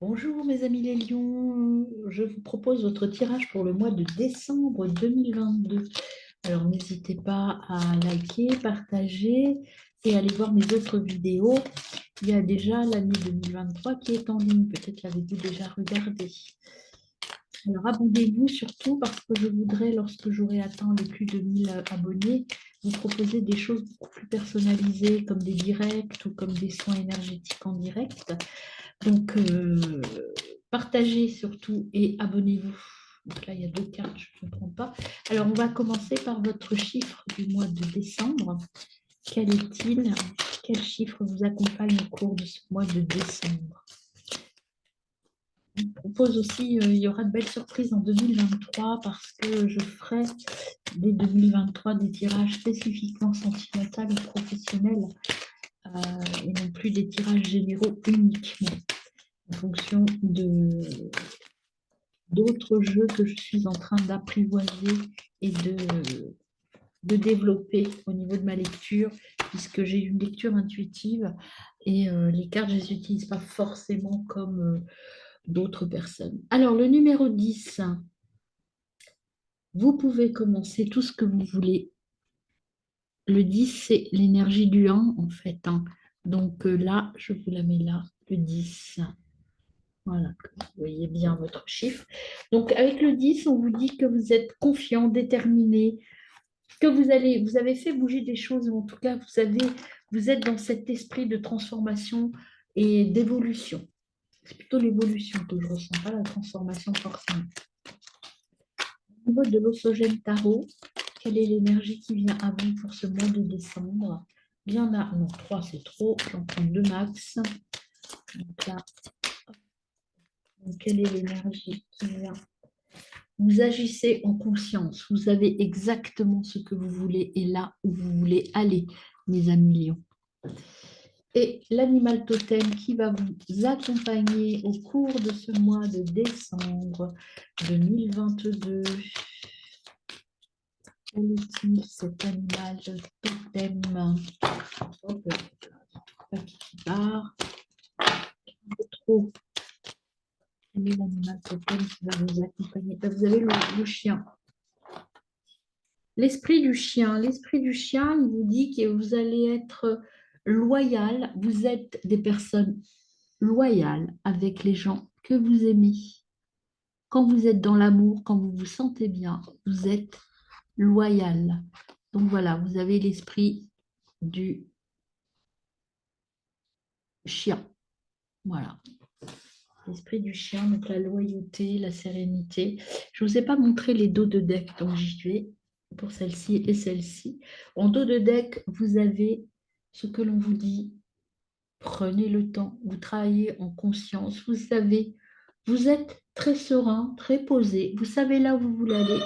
Bonjour mes amis les lions, je vous propose votre tirage pour le mois de décembre 2022. Alors n'hésitez pas à liker, partager et aller voir mes autres vidéos. Il y a déjà l'année 2023 qui est en ligne, peut-être l'avez-vous déjà regardé. Alors abonnez-vous surtout parce que je voudrais, lorsque j'aurai atteint les plus de 1000 abonnés, vous proposer des choses beaucoup plus personnalisées comme des directs ou comme des soins énergétiques en direct. Donc, partagez surtout et abonnez-vous. Donc là, il y a deux cartes, je ne me trompe pas. Alors, on va commencer par votre chiffre du mois de décembre. Quel est-il? Quel chiffre vous accompagne au cours de ce mois de décembre? Je vous propose aussi, il y aura de belles surprises en 2023 parce que je ferai dès 2023 des tirages spécifiquement sentimentaux et professionnels et non plus des tirages généraux uniquement en fonction d'autres jeux que je suis en train d'apprivoiser et de développer au niveau de ma lecture, puisque j'ai une lecture intuitive et les cartes, je ne les utilise pas forcément comme d'autres personnes. Alors, le numéro 10, vous pouvez commencer tout ce que vous voulez. Le 10, c'est l'énergie du 1, en fait, hein. Donc là, je vous la mets là, le 10. Voilà, que vous voyez bien votre chiffre. Donc, avec le 10, on vous dit que vous êtes confiant, déterminé, que vous avez fait bouger des choses, ou en tout cas, vous êtes dans cet esprit de transformation et d'évolution. C'est plutôt l'évolution que je ressens, pas la transformation forcément. Au niveau de l'Ossogène Tarot, quelle est l'énergie qui vient à vous pour ce mois de décembre? Il y en a, non, 3 c'est trop, j'en prends 2 max. Donc là, donc quelle est l'énergie qui vient? Vous agissez en conscience, vous savez exactement ce que vous voulez et là où vous voulez aller, mes amis lions. Et l'animal totem qui va vous accompagner au cours de ce mois de décembre 2022. Quel est-il cet animal totem? Hop, pas qui part. Trop. Quel est l'animal totem qui va vous accompagner? Vous avez le chien. L'esprit du chien, il vous dit que vous allez être loyal, vous êtes des personnes loyales avec les gens que vous aimez. Quand vous êtes dans l'amour, quand vous vous sentez bien, vous êtes loyal. Donc voilà, vous avez l'esprit du chien. Voilà. L'esprit du chien, donc la loyauté, la sérénité. Je ne vous ai pas montré les dos de deck, donc j'y vais pour celle-ci et celle-ci. En dos de deck, vous avez ce que l'on vous dit. Prenez le temps, vous travaillez en conscience, vous savez, vous êtes très serein, très posé, vous savez là où vous voulez aller.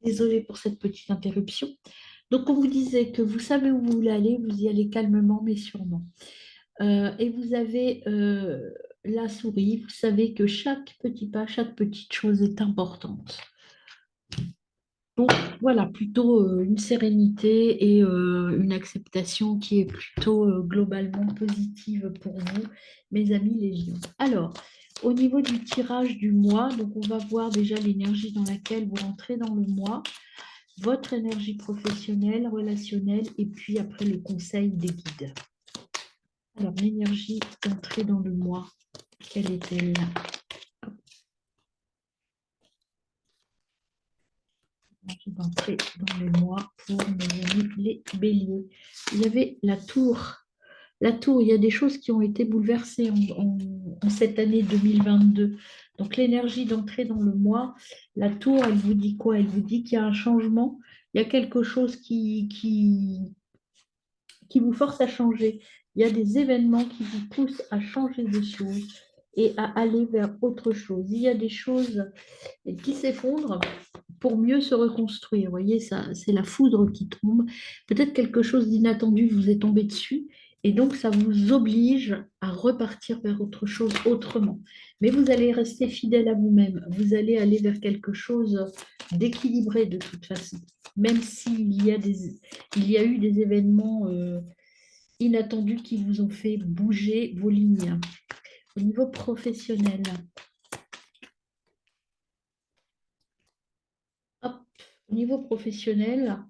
Désolée pour cette petite interruption. Donc, on vous disait que vous savez où vous voulez aller, vous y allez calmement mais sûrement. Et vous avez la souris, vous savez que chaque petit pas, chaque petite chose est importante. Donc voilà, plutôt une sérénité et une acceptation qui est plutôt globalement positive pour vous, mes amis les lions. Alors, au niveau du tirage du mois, donc on va voir déjà l'énergie dans laquelle vous rentrez dans le mois, votre énergie professionnelle, relationnelle, et puis après le conseil des guides. Alors, l'énergie d'entrée dans le mois, quelle est-elle? D'entrer dans le mois pour mes amis les béliers. Il y avait la tour. La tour, il y a des choses qui ont été bouleversées en cette année 2022. Donc l'énergie d'entrer dans le mois, la tour, elle vous dit quoi? Elle vous dit qu'il y a un changement, il y a quelque chose qui vous force à changer. Il y a des événements qui vous poussent à changer de choses et à aller vers autre chose. Il y a des choses qui s'effondrent pour mieux se reconstruire. Vous voyez, ça, c'est la foudre qui tombe. Peut-être quelque chose d'inattendu vous est tombé dessus et donc ça vous oblige à repartir vers autre chose autrement. Mais vous allez rester fidèle à vous-même. Vous allez aller vers quelque chose d'équilibré de toute façon. Même s'il y a eu des événements inattendus qui vous ont fait bouger vos lignes. Au niveau professionnel, hop, au niveau professionnel,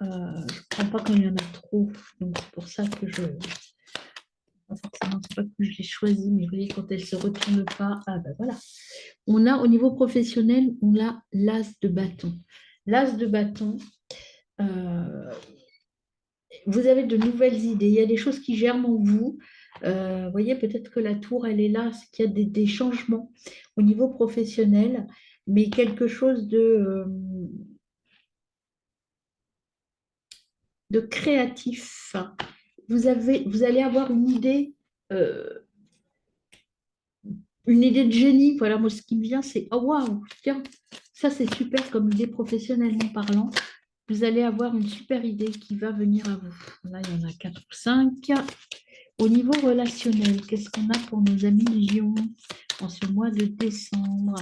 je ne prends pas quand il y en a trop, donc c'est pour ça que je... Pas forcément, c'est pas que je l'ai choisi, mais vous voyez, quand elle ne se retourne pas, ah ben voilà. On a au niveau professionnel, on a l'as de bâton. L'as de bâton, euh, vous avez de nouvelles idées, il y a des choses qui germent en vous. Vous voyez, peut-être que la tour, elle est là, c'est qu'il y a des changements au niveau professionnel, mais quelque chose de créatif. Vous allez avoir euh, une idée de génie. Voilà, moi, ce qui me vient, c'est, oh waouh, tiens, ça, c'est super comme idée professionnellement parlant. Vous allez avoir une super idée qui va venir à vous. Là, il y en a 4 ou 5. Au niveau relationnel, qu'est-ce qu'on a pour nos amis Lion en ce mois de décembre?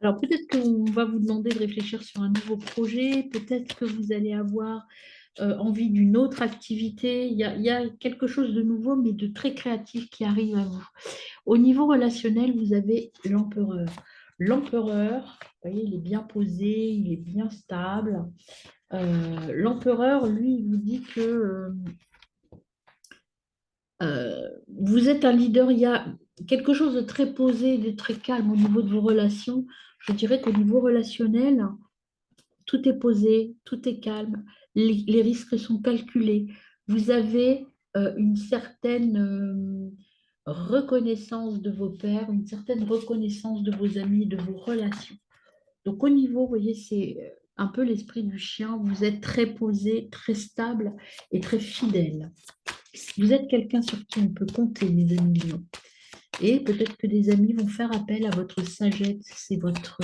Alors, peut-être qu'on va vous demander de réfléchir sur un nouveau projet, peut-être que vous allez avoir envie d'une autre activité. Il y a quelque chose de nouveau, mais de très créatif qui arrive à vous. Au niveau relationnel, vous avez l'empereur. L'empereur, vous voyez, il est bien posé, il est bien stable. L'empereur, lui, il vous dit que vous êtes un leader. Il y a quelque chose de très posé, de très calme au niveau de vos relations. Je dirais qu'au niveau relationnel, tout est posé, tout est calme, les risques sont calculés. Vous avez une certaine reconnaissance de vos pairs, une certaine reconnaissance de vos amis, de vos relations. Donc au niveau, vous voyez, c'est un peu l'esprit du chien. Vous êtes très posé, très stable et très fidèle. Vous êtes quelqu'un sur qui on peut compter, mes amis lions. Et peut-être que des amis vont faire appel à votre sagesse et votre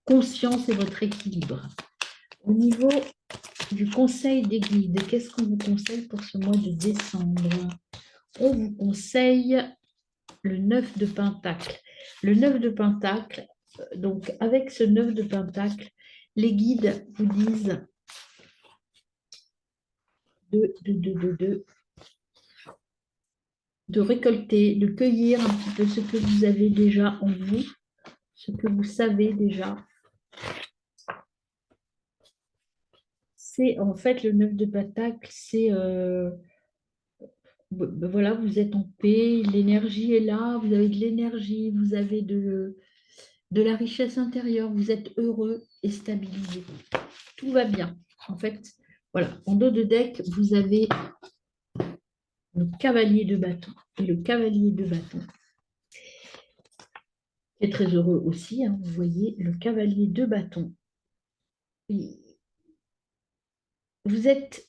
conscience et votre équilibre. Au niveau du conseil des guides, qu'est-ce qu'on vous conseille pour ce mois de décembre? On vous conseille le 9 de Pentacle. Le 9 de Pentacle, donc avec ce 9 de Pentacle, les guides vous disent de récolter, de cueillir un petit peu ce que vous avez déjà en vous, ce que vous savez déjà. C'est en fait le 9 de Pentacle, c'est voilà, vous êtes en paix, l'énergie est là, vous avez de l'énergie, vous avez de la richesse intérieure, vous êtes heureux et stabilisé. Tout va bien. En fait, voilà, en dos de deck, vous avez le cavalier de bâton. Et le cavalier de bâton est très heureux aussi, hein, vous voyez, le cavalier de bâton. Vous êtes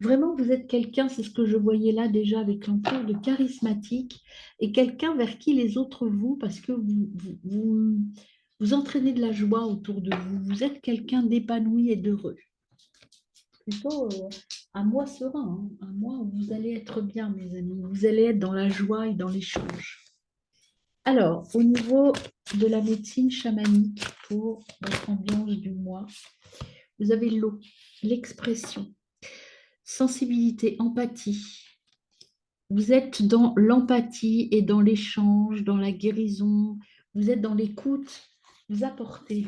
vraiment, vous êtes quelqu'un, c'est ce que je voyais là déjà avec l'entour de charismatique et quelqu'un vers qui les autres vont parce que vous entraînez de la joie autour de vous. Vous êtes quelqu'un d'épanoui et d'heureux. Plutôt un mois serein, hein, un mois où vous allez être bien, mes amis. Vous allez être dans la joie et dans l'échange. Alors, au niveau de la médecine chamanique pour votre ambiance du mois, vous avez l'eau, l'expression, sensibilité, empathie. Vous êtes dans l'empathie et dans l'échange, dans la guérison. Vous êtes dans l'écoute. Vous apportez,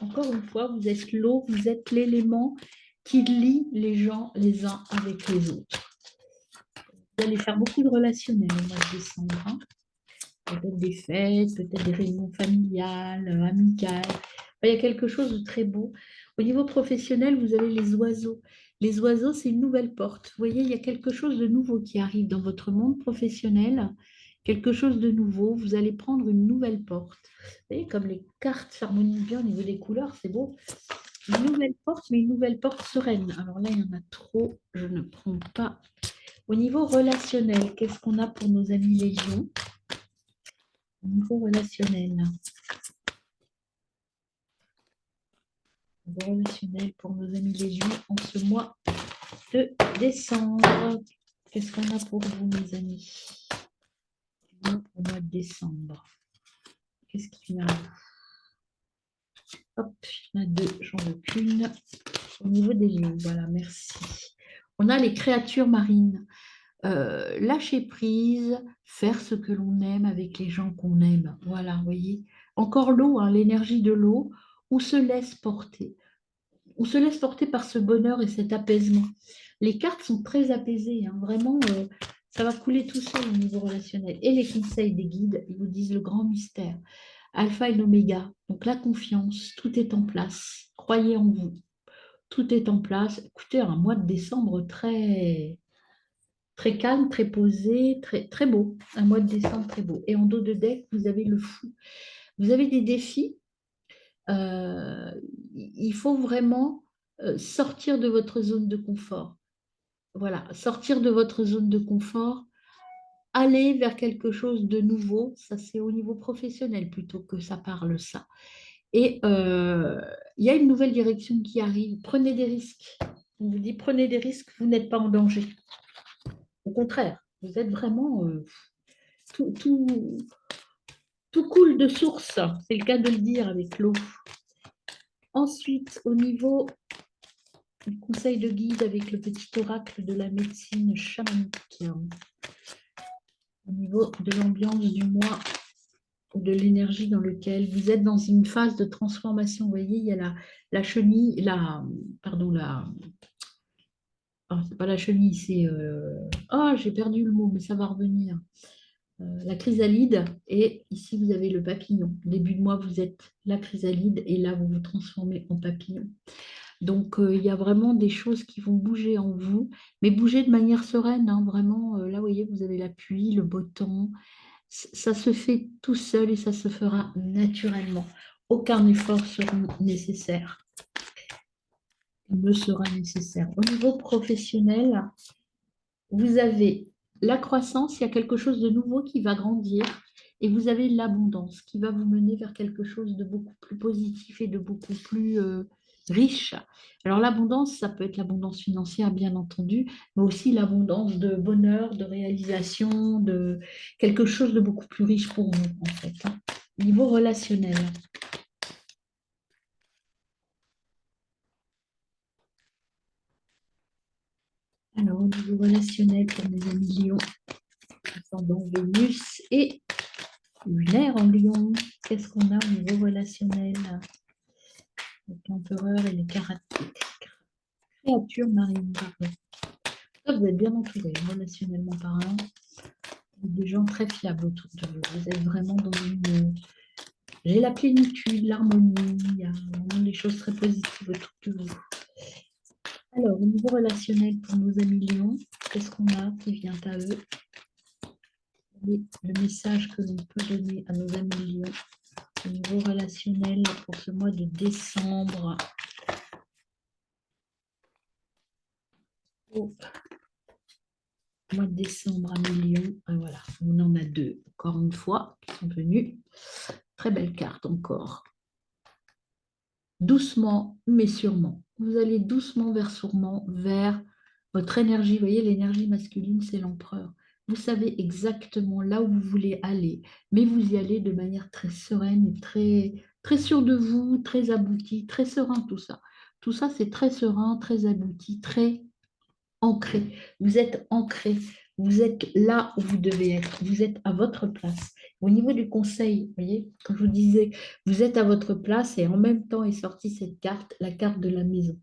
encore une fois, vous êtes l'eau, vous êtes l'élément qui lie les gens les uns avec les autres. Vous allez faire beaucoup de relationnels au mois de décembre, hein. Peut-être des fêtes, peut-être des réunions familiales, amicales. Enfin, il y a quelque chose de très beau. Au niveau professionnel, vous avez les oiseaux. Les oiseaux, c'est une nouvelle porte. Vous voyez, il y a quelque chose de nouveau qui arrive dans votre monde professionnel. Quelque chose de nouveau. Vous allez prendre une nouvelle porte. Vous voyez, comme les cartes s'harmonisent bien au niveau des couleurs, c'est beau. Une nouvelle porte, mais une nouvelle porte sereine. Alors là, il y en a trop. Je ne prends pas. Au niveau relationnel, qu'est-ce qu'on a pour nos amis légions? Au niveau relationnel. Au niveau relationnel pour nos amis légions en ce mois de décembre. Qu'est-ce qu'on a pour vous, mes amis? Au mois de décembre. Qu'est-ce qui vient? Hop, il y en a deux, j'en veux qu'une. Au niveau des lieux, voilà, merci. On a les créatures marines. Lâcher prise, faire ce que l'on aime avec les gens qu'on aime. Voilà, vous voyez. Encore l'eau, hein, l'énergie de l'eau, on se laisse porter. On se laisse porter par ce bonheur et cet apaisement. Les cartes sont très apaisées, hein, vraiment, ça va couler tout seul au niveau relationnel. Et les conseils des guides, ils vous disent le grand mystère. Alpha et l'oméga, donc la confiance, tout est en place. Croyez en vous, tout est en place. Écoutez, un mois de décembre très calme, très posé, très beau. Un mois de décembre très beau. Et en dos de deck, vous avez le fou. Vous avez des défis. Euh, il faut vraiment sortir de votre zone de confort. Voilà, sortir de votre zone de confort, aller vers quelque chose de nouveau. Ça, c'est au niveau professionnel plutôt que ça parle ça. Et il y a une nouvelle direction qui arrive. Prenez des risques. On vous dit prenez des risques, vous n'êtes pas en danger. Au contraire, vous êtes vraiment tout, tout coule de source, c'est le cas de le dire avec l'eau. Ensuite, au niveau du conseil de guide avec le petit oracle de la médecine chamanique, au niveau de l'ambiance du mois, de l'énergie dans lequel vous êtes dans une phase de transformation. Vous voyez, il y a la chenille, pardon, c'est pas la chenille, c'est, j'ai perdu le mot, mais ça va revenir. La chrysalide, et ici vous avez le papillon. Début de mois, vous êtes la chrysalide et là, vous vous transformez en papillon. Donc, il y a vraiment des choses qui vont bouger en vous, mais bouger de manière sereine, hein, vraiment. Là, vous voyez, vous avez la pluie, le beau temps. Ça se fait tout seul et ça se fera naturellement. Aucun effort sera nécessaire. Ne sera nécessaire. Au niveau professionnel, vous avez la croissance, il y a quelque chose de nouveau qui va grandir et vous avez l'abondance qui va vous mener vers quelque chose de beaucoup plus positif et de beaucoup plus riche. Alors l'abondance, ça peut être l'abondance financière, bien entendu, mais aussi l'abondance de bonheur, de réalisation, de quelque chose de beaucoup plus riche pour vous, en fait, hein. Niveau relationnel. Alors, au niveau relationnel, pour mes amis Lion, ascendant Vénus et Lunaire en Lion, qu'est-ce qu'on a au niveau relationnel? L'empereur et les créatures marines, pardon. Ça, vous êtes bien entouré, relationnellement parlant. Des gens très fiables autour de vous. Vous êtes vraiment dans une... J'ai la plénitude, l'harmonie, il y a vraiment des choses très positives autour de vous. Alors, au niveau relationnel pour nos amis Lions, qu'est-ce qu'on a qui vient à eux? Et le message que l'on peut donner à nos amis Lions au niveau relationnel pour ce mois de décembre. Au mois de décembre à Lions, voilà, on en a deux, encore une fois, qui sont venus. Très belle carte encore. Doucement, mais sûrement. Vous allez doucement vers sûrement, vers votre énergie. Vous voyez, l'énergie masculine, c'est l'empereur. Vous savez exactement là où vous voulez aller, mais vous y allez de manière très sereine, très sûre de vous, très aboutie, très serein, tout ça. Tout ça, c'est très serein, très abouti, très ancré. Vous êtes ancré. Vous êtes là où vous devez être. Vous êtes à votre place. Au niveau du conseil, vous voyez, comme je vous disais, vous êtes à votre place et en même temps est sortie cette carte, la carte de la maison.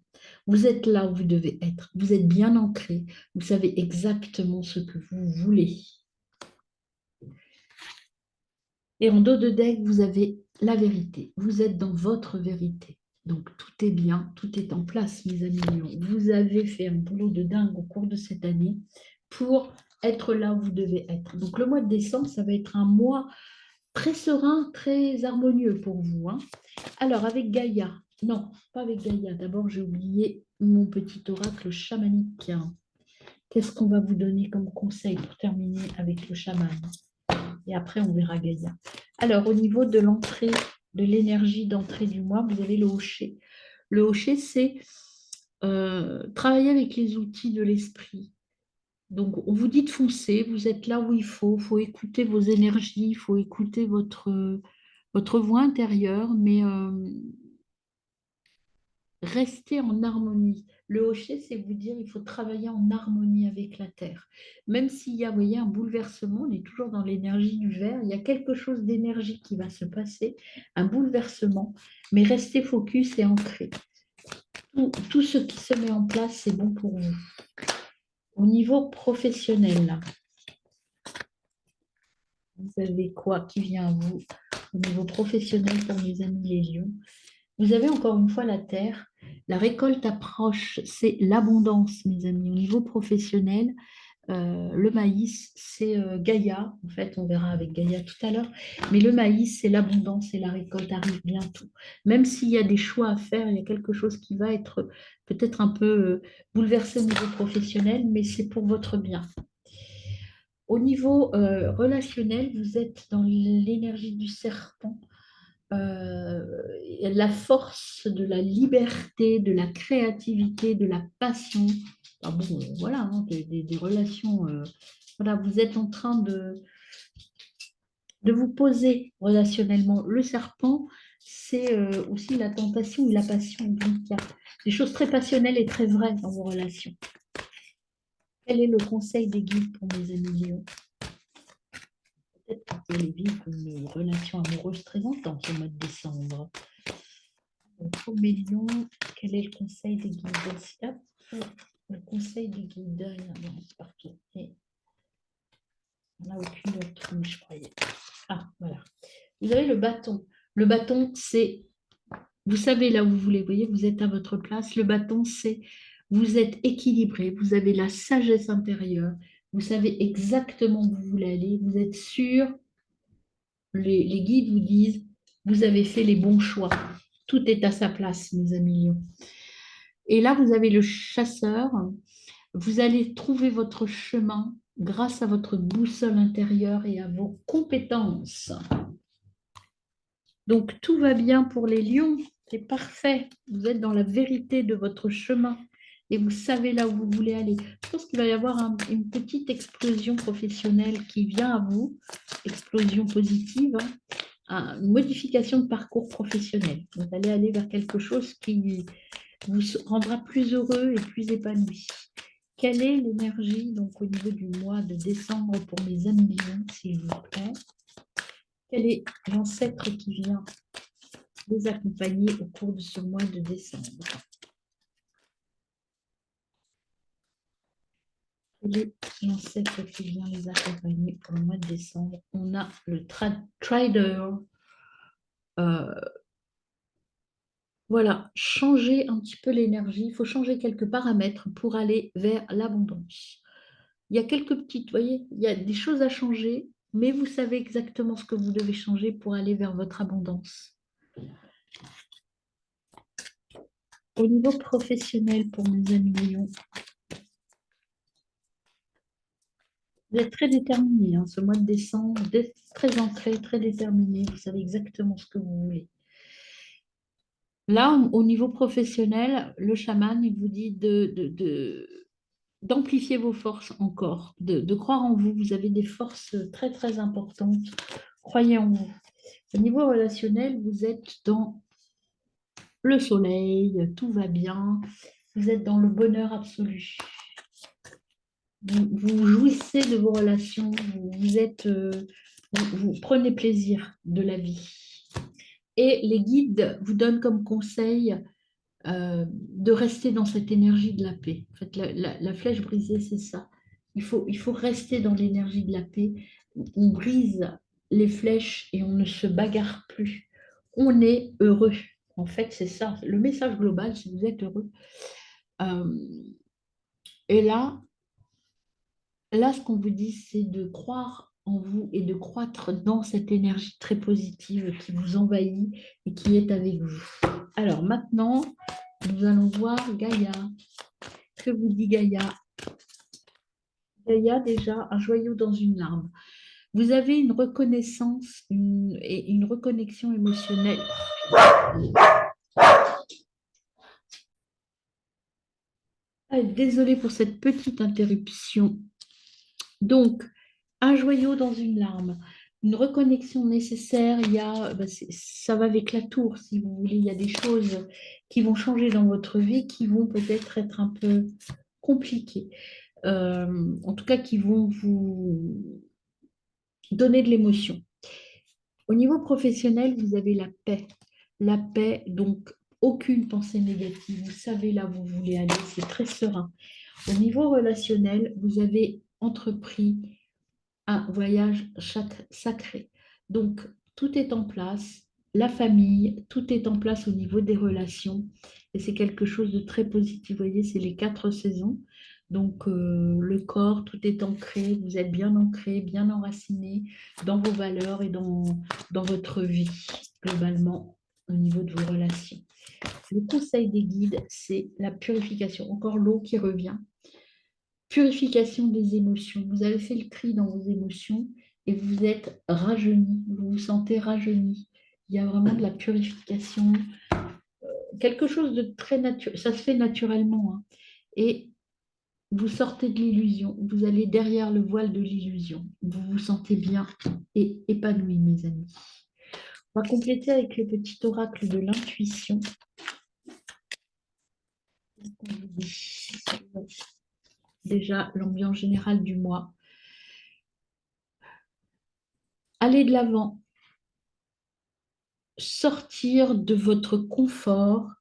Vous êtes là où vous devez être. Vous êtes bien ancré. Vous savez exactement ce que vous voulez. Et en dos de deck, vous avez la vérité. Vous êtes dans votre vérité. Donc tout est bien, tout est en place, mes amis Lions. Vous avez fait un boulot de dingue au cours de cette année pour être là où vous devez être. Donc le mois de décembre, ça va être un mois très serein, très harmonieux pour vous, hein. Alors avec Gaïa, non, pas avec Gaïa. D'abord, j'ai oublié mon petit oracle chamanique. Qu'est-ce qu'on va vous donner comme conseil pour terminer avec le chaman? Et après, on verra Gaïa. Alors, au niveau de l'entrée, de l'énergie d'entrée du mois, vous avez le hocher. Le hocher, c'est travailler avec les outils de l'esprit. Donc, on vous dit de foncer, vous êtes là où il faut écouter vos énergies, il faut écouter votre voix intérieure, mais restez en harmonie. Le hocher, c'est vous dire il faut travailler en harmonie avec la Terre. Même s'il y a, vous voyez, un bouleversement, on est toujours dans l'énergie du verre, il y a quelque chose d'énergie qui va se passer, un bouleversement, mais restez focus et ancré. Tout ce qui se met en place, c'est bon pour vous. Au niveau professionnel, là, vous avez quoi qui vient à vous au niveau professionnel pour mes amis les lions? Vous avez encore une fois la terre. La récolte approche, c'est l'abondance, mes amis. Au niveau professionnel, le maïs, c'est Gaïa. En fait, on verra avec Gaïa tout à l'heure. Mais le maïs, c'est l'abondance et la récolte arrive bientôt. Même s'il y a des choix à faire, il y a quelque chose qui va être peut-être un peu bouleversé au niveau professionnel, mais c'est pour votre bien. Au niveau relationnel, vous êtes dans l'énergie du serpent, la force de la liberté, de la créativité, de la passion. Ah bon, voilà, hein, des relations. Voilà, vous êtes en train de vous poser relationnellement. Le serpent, c'est aussi la tentation et la passion. Donc, il y a des choses très passionnelles et très vraies dans vos relations. Quel est le conseil des guides pour mes amis Léon? Peut-être que vous allez vivre une relation amoureuse très intense au mois de décembre. Pour mes lions, quel est le conseil des guides? Hop, le conseil des guides, il y en a partout. Et on n'a aucune autre, mais je croyais. Ah, voilà. Vous avez le bâton. Le bâton, c'est, vous savez là où vous voulez, vous voyez, vous êtes à votre place. Le bâton, c'est, vous êtes équilibré, vous avez la sagesse intérieure, vous savez exactement où vous voulez aller, vous êtes sûr, les guides vous disent, vous avez fait les bons choix. Tout est à sa place, mes amis lions. Et là, vous avez le chasseur. Vous allez trouver votre chemin grâce à votre boussole intérieure et à vos compétences. Donc, tout va bien pour les lions. C'est parfait. Vous êtes dans la vérité de votre chemin et vous savez là où vous voulez aller. Je pense qu'il va y avoir une petite explosion professionnelle qui vient à vous, explosion positive, hein, une modification de parcours professionnel. Vous allez aller vers quelque chose qui vous rendra plus heureux et plus épanoui. Quelle est l'énergie donc au niveau du mois de décembre pour mes amis lions, s'il vous plaît? Quel est l'ancêtre qui vient les accompagner au cours de ce mois de décembre? Quel est l'ancêtre qui vient les accompagner pour le mois de décembre? On a le trader. Voilà, changer un petit peu l'énergie. Il faut changer quelques paramètres pour aller vers l'abondance. Il y a quelques petites, vous voyez, il y a des choses à changer, mais vous savez exactement ce que vous devez changer pour aller vers votre abondance. Au niveau professionnel, pour mes amis lions, vous êtes très déterminés, hein, ce mois de décembre, très ancré, très déterminé, vous savez exactement ce que vous voulez. Là, au niveau professionnel, le chaman, il vous dit d'amplifier vos forces encore, de croire en vous. Vous avez des forces très, très importantes. Croyez en vous. Au niveau relationnel, vous êtes dans le soleil, tout va bien. Vous êtes dans le bonheur absolu. Vous jouissez de vos relations. Vous prenez plaisir de la vie. Et les guides vous donnent comme conseil de rester dans cette énergie de la paix. En fait, la flèche brisée, c'est ça. Il faut rester dans l'énergie de la paix. On brise les flèches et on ne se bagarre plus. On est heureux. En fait, c'est ça. Le message global, c'est que vous êtes heureux. Euh, et là, ce qu'on vous dit, c'est de croire en vous et de croître dans cette énergie très positive qui vous envahit et qui est avec vous. Alors maintenant, nous allons voir Gaïa. Que vous dit Gaïa? Gaïa, déjà, un joyau dans une larme. Vous avez une reconnaissance et une reconnexion émotionnelle. Désolée pour cette petite interruption. Donc, un joyau dans une larme. une reconnexion nécessaire. Ça va avec la tour, si vous voulez. Il y a des choses qui vont changer dans votre vie, qui vont peut-être être un peu compliquées. En tout cas, qui vont vous donner de l'émotion. Au niveau professionnel, vous avez la paix. La paix, donc aucune pensée négative. Vous savez là où vous voulez aller, c'est très serein. Au niveau relationnel, vous avez entrepris un voyage sacré. Donc, tout est en place, la famille, tout est en place au niveau des relations. Et c'est quelque chose de très positif. Vous voyez, c'est les 4 saisons. Donc, le corps, tout est ancré, vous êtes bien ancré, bien enraciné dans vos valeurs et dans votre vie, globalement, au niveau de vos relations. Le conseil des guides, c'est la purification. Encore l'eau qui revient. Purification des émotions. Vous avez fait le tri dans vos émotions et vous êtes rajeuni, vous vous sentez rajeuni. Il y a vraiment de la purification, quelque chose de très naturel. Ça se fait naturellement, hein. Et vous sortez de l'illusion, vous allez derrière le voile de l'illusion. Vous vous sentez bien et épanoui, mes amis. On va compléter avec le petit oracle de l'intuition. Déjà, l'ambiance générale du mois. Allez de l'avant, sortir de votre confort.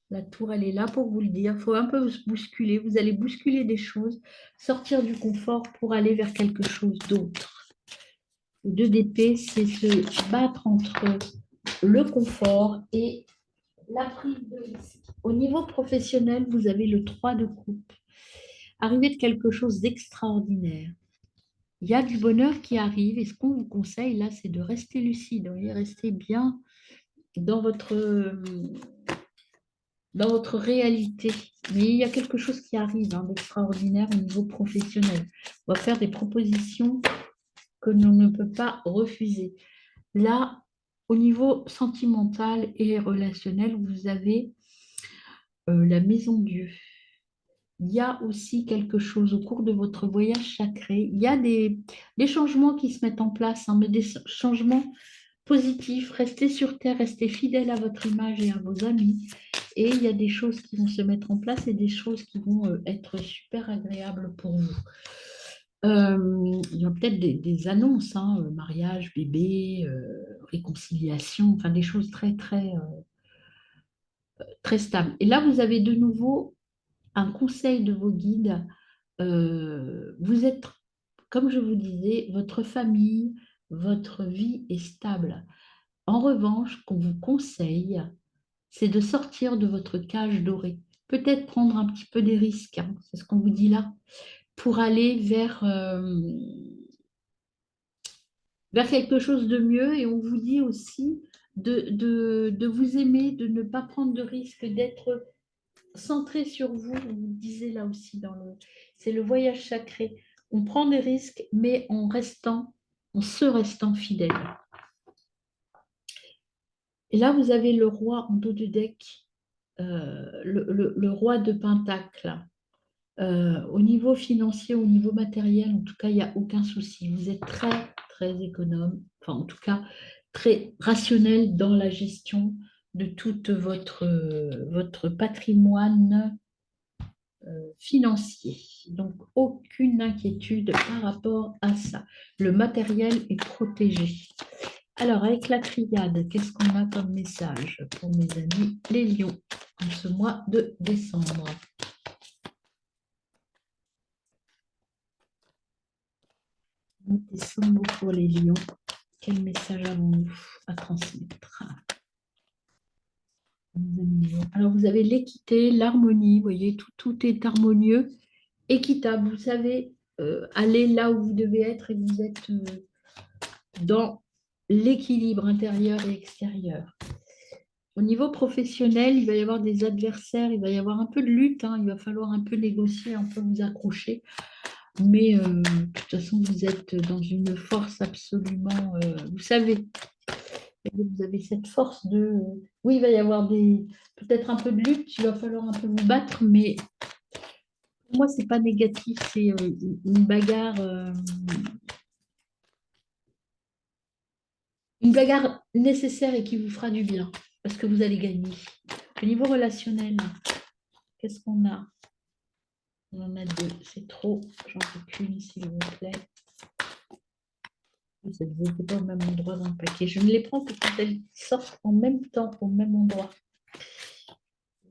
La tour, elle est là pour vous le dire. Il faut un peu se bousculer. Vous allez bousculer des choses, sortir du confort pour aller vers quelque chose d'autre. Le 2 d'épée, c'est se battre entre le confort et la prise de risque. Au niveau professionnel, vous avez le 3 de coupe. Arriver de quelque chose d'extraordinaire. Il y a du bonheur qui arrive et ce qu'on vous conseille là, c'est de rester lucide, rester bien dans votre réalité. Mais il y a quelque chose qui arrive d'extraordinaire au niveau professionnel. On va faire des propositions que l'on ne peut pas refuser. Là, au niveau sentimental et relationnel, vous avez la maison Dieu. Il y a aussi quelque chose au cours de votre voyage sacré. Il y a des changements qui se mettent en place, mais des changements positifs. Restez sur Terre, restez fidèle à votre image et à vos amis. Et il y a des choses qui vont se mettre en place et des choses qui vont être super agréables pour vous. Il y a peut-être des annonces, mariage, bébé, réconciliation, enfin des choses très, très, très stables. Et là, vous avez de nouveau un conseil de vos guides. Vous êtes, comme je vous disais, votre famille, votre vie est stable. En revanche, ce qu'on vous conseille, c'est de sortir de votre cage dorée. Peut-être prendre un petit peu des risques, c'est ce qu'on vous dit là, pour aller vers quelque chose de mieux. Et on vous dit aussi de vous aimer, de ne pas prendre de risques, d'être centré sur vous. On vous disait là aussi, c'est le voyage sacré. On prend des risques, mais en se restant fidèle. Et là, vous avez le roi en dos de deck, le roi de Pentacle. Au niveau financier, au niveau matériel, en tout cas, il n'y a aucun souci. Vous êtes très, très économe, enfin, en tout cas, très rationnel dans la gestion de tout votre patrimoine financier. Donc, aucune inquiétude par rapport à ça. Le matériel est protégé. Alors, avec la triade, qu'est-ce qu'on a comme message pour mes amis les lions en ce mois de décembre? Décembre pour les lions. Quel message avons-nous à transmettre? Alors, vous avez l'équité, l'harmonie, vous voyez, tout est harmonieux, équitable. Vous savez, aller là où vous devez être et vous êtes dans l'équilibre intérieur et extérieur. Au niveau professionnel, il va y avoir des adversaires, il va y avoir un peu de lutte, il va falloir un peu négocier, un peu vous accrocher. Mais de toute façon, vous êtes dans une force absolument, vous savez, vous avez cette force oui, il va y avoir peut-être un peu de lutte, il va falloir un peu vous battre, mais pour moi, c'est pas négatif, c'est une bagarre Une bagarre nécessaire et qui vous fera du bien, parce que vous allez gagner. Au niveau relationnel, qu'est-ce qu'on a? On en a deux, c'est trop. J'en veux qu'une, s'il vous plaît. Vous n'êtes pas au même endroit dans le paquet. Je ne les prends que quand elles sortent en même temps, au même endroit.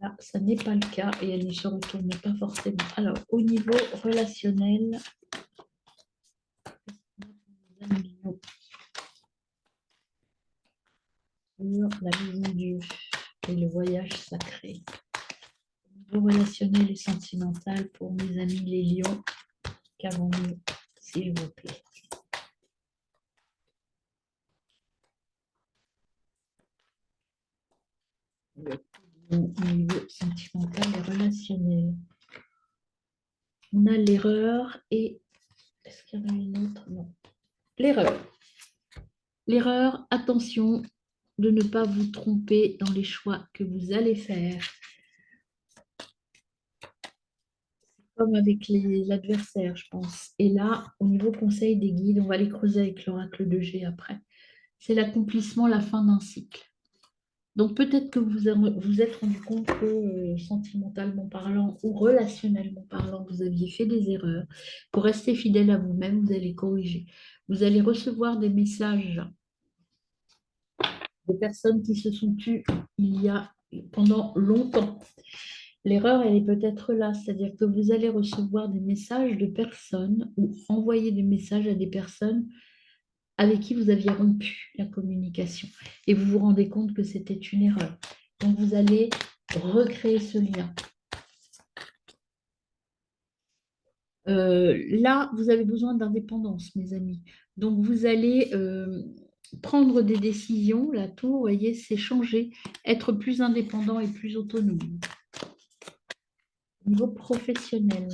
Là, ça n'est pas le cas et elles ne se retournent pas forcément. Alors, au niveau relationnel, sur la maison Dieu et le voyage sacré. Au niveau relationnel et sentimental pour mes amis les lions, qu'avons-nous, s'il vous plaît? Au niveau sentimental et relationnel. On a l'erreur et... Est-ce qu'il y en a une autre? Non. L'erreur. L'erreur, attention de ne pas vous tromper dans les choix que vous allez faire. Comme avec l'adversaire, je pense. Et là, au niveau conseil des guides, on va les creuser avec l'oracle de G après. C'est l'accomplissement, la fin d'un cycle. Donc peut-être que vous êtes rendu compte que sentimentalement parlant ou relationnellement parlant, vous aviez fait des erreurs. Pour rester fidèle à vous-même, vous allez corriger. Vous allez recevoir des messages de personnes qui se sont tues il y a pendant longtemps. L'erreur, elle est peut-être là, c'est-à-dire que vous allez recevoir des messages de personnes ou envoyer des messages à des personnes avec qui vous aviez rompu la communication et vous vous rendez compte que c'était une erreur. Donc, vous allez recréer ce lien. Là, vous avez besoin d'indépendance, mes amis. Donc, vous allez prendre des décisions. La tour, vous voyez, c'est changer, être plus indépendant et plus autonome. Au niveau professionnel.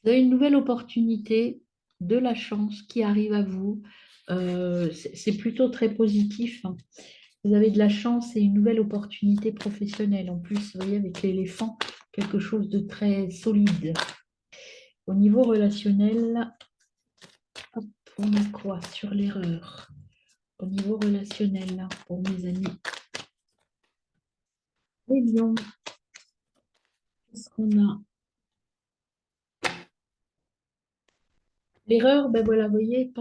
Vous avez une nouvelle opportunité, de la chance qui arrive à vous. C'est plutôt très positif, hein. Vous avez de la chance et une nouvelle opportunité professionnelle. En plus, vous voyez, avec l'éléphant, quelque chose de très solide. Au niveau relationnel, hop, on a quoi sur l'erreur? Au niveau relationnel, là, pour mes amis. Les lions, qu'est-ce qu'on a? L'erreur, ben voilà, vous voyez,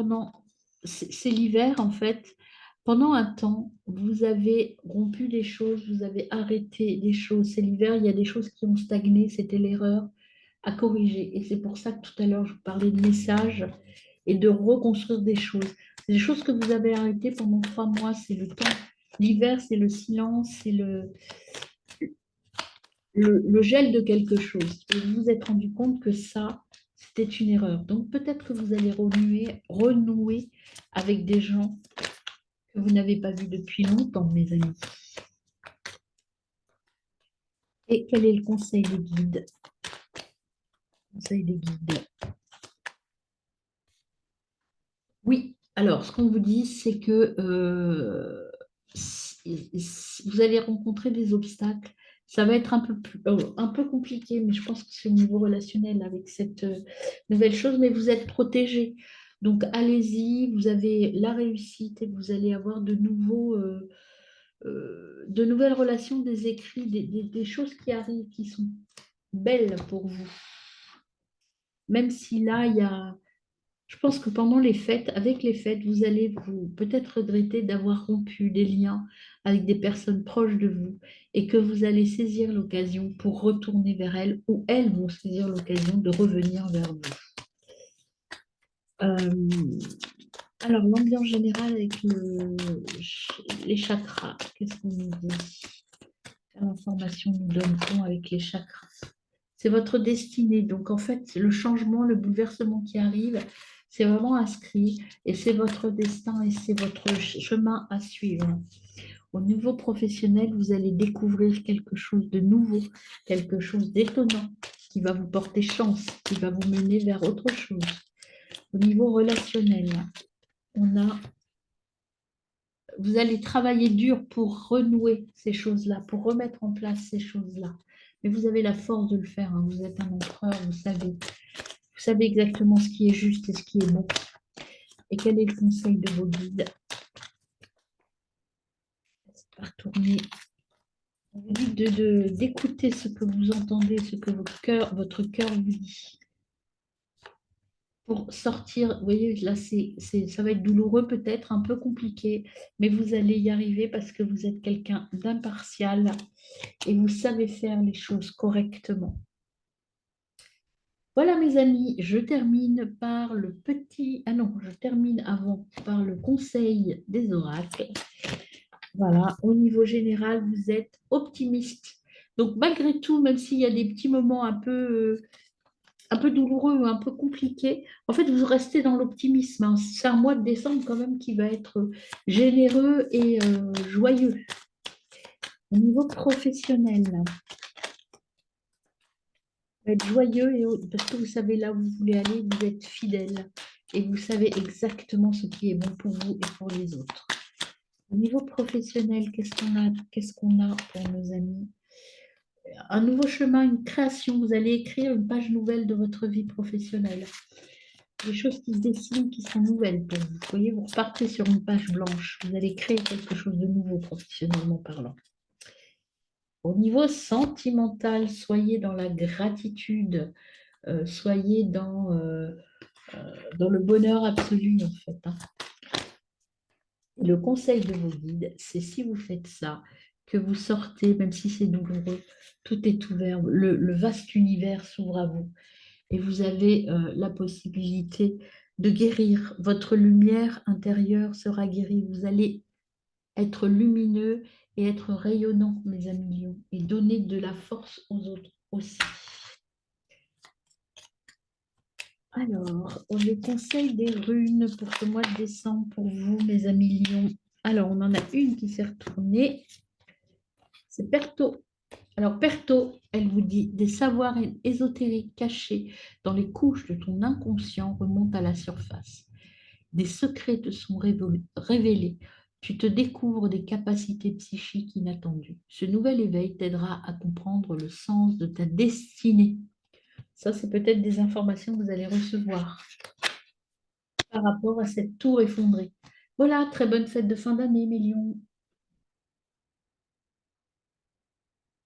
c'est l'hiver en fait. Pendant un temps, vous avez rompu des choses, vous avez arrêté des choses. C'est l'hiver, il y a des choses qui ont stagné, c'était l'erreur à corriger. Et c'est pour ça que tout à l'heure, je vous parlais de messages et de reconstruire des choses. C'est des choses que vous avez arrêtées pendant 3 mois, c'est le temps. L'hiver, c'est le silence, c'est le gel de quelque chose. Et vous vous êtes rendu compte que ça, c'était une erreur. Donc peut-être que vous allez renouer avec des gens que vous n'avez pas vus depuis longtemps, mes amis. Et quel est le conseil des guides? Conseil des guides. Oui, alors ce qu'on vous dit, c'est que vous allez rencontrer des obstacles. Ça va être un peu compliqué, mais je pense que c'est au niveau relationnel avec cette nouvelle chose, mais vous êtes protégé. Donc allez-y, vous avez la réussite et vous allez avoir de nouvelles relations, des écrits, des choses qui arrivent, qui sont belles pour vous. Même si là, il y a je pense que pendant les fêtes, avec les fêtes, vous allez vous peut-être regretter d'avoir rompu des liens avec des personnes proches de vous et que vous allez saisir l'occasion pour retourner vers elles ou elles vont saisir l'occasion de revenir vers vous. Euh, alors, l'ambiance générale avec les chakras, qu'est-ce qu'on nous dit? Quelle information nous donne-t-on avec les chakras? C'est votre destinée. Donc, en fait, le changement, le bouleversement qui arrive, c'est vraiment inscrit et c'est votre destin et c'est votre chemin à suivre. Au niveau professionnel, vous allez découvrir quelque chose de nouveau, quelque chose d'étonnant qui va vous porter chance, qui va vous mener vers autre chose. Au niveau relationnel, vous allez travailler dur pour renouer ces choses-là, pour remettre en place ces choses-là. Mais vous avez la force de le faire, hein. Vous êtes un empereur, vous savez. Vous savez exactement ce qui est juste et ce qui est bon. Et quel est le conseil de vos guides? Retourner. On vous dit d'écouter ce que vous entendez, ce que votre cœur vous dit. Pour sortir, vous voyez, là, ça va être douloureux, peut-être un peu compliqué, mais vous allez y arriver parce que vous êtes quelqu'un d'impartial et vous savez faire les choses correctement. Voilà mes amis, je termine par le petit... Ah non, je termine avant par le conseil des oracles. Voilà, au niveau général, vous êtes optimiste. Donc malgré tout, même s'il y a des petits moments un peu douloureux, un peu compliqués, en fait, vous restez dans l'optimisme, hein. C'est un mois de décembre quand même qui va être généreux et joyeux. Au niveau professionnel, vous êtes joyeux parce que vous savez là où vous voulez aller, vous êtes fidèle et vous savez exactement ce qui est bon pour vous et pour les autres. Au niveau professionnel, qu'est-ce qu'on a pour nos amis? Un nouveau chemin, une création. Vous allez écrire une page nouvelle de votre vie professionnelle. Des choses qui se dessinent, qui sont nouvelles pour vous. Vous voyez, vous repartez sur une page blanche. Vous allez créer quelque chose de nouveau professionnellement parlant. Au niveau sentimental, soyez dans la gratitude, soyez dans le bonheur absolu en fait, hein. Le conseil de vos guides, c'est si vous faites ça, que vous sortez, même si c'est douloureux, tout est ouvert, le vaste univers s'ouvre à vous et vous avez la possibilité de guérir. Votre lumière intérieure sera guérie. Vous allez être lumineux et être rayonnant, mes amis lions, et donner de la force aux autres aussi. Alors, le conseil des runes pour ce mois de décembre pour vous, mes amis lions. Alors, on en a une qui s'est retournée. C'est Perto. Alors, Perto, elle vous dit des savoirs ésotériques cachés dans les couches de ton inconscient remontent à la surface. Des secrets te sont révélés. Tu te découvres des capacités psychiques inattendues. Ce nouvel éveil t'aidera à comprendre le sens de ta destinée. Ça, c'est peut-être des informations que vous allez recevoir par rapport à cette tour effondrée. Voilà, très bonne fête de fin d'année, mes lions.